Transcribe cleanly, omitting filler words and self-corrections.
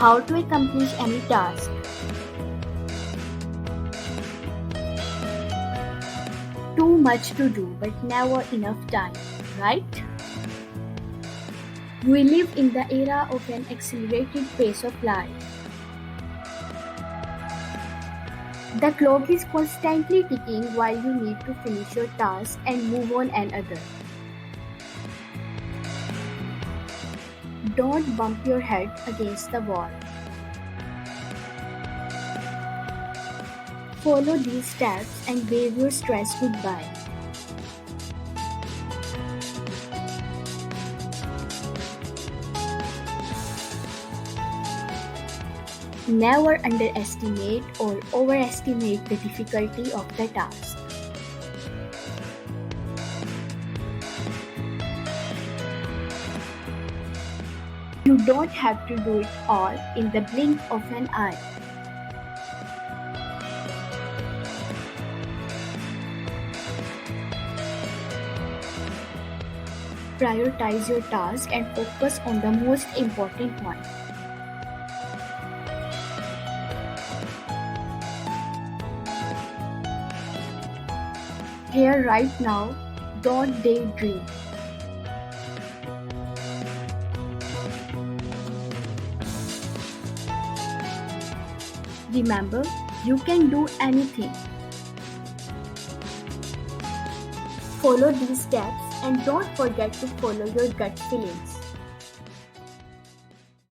How to accomplish any task. Too much to do but never enough time, right? We live in the era of an accelerated pace of life. The clock is constantly ticking while you need to finish your task and move on another. Don't bump your head against the wall. Follow these steps and wave your stress goodbye. Never underestimate or overestimate the difficulty of the task. You don't have to do it all in the blink of an eye. Prioritize your task and focus on the most important one. Here right now, don't daydream. Remember, you can do anything. Follow these steps and don't forget to follow your gut feelings.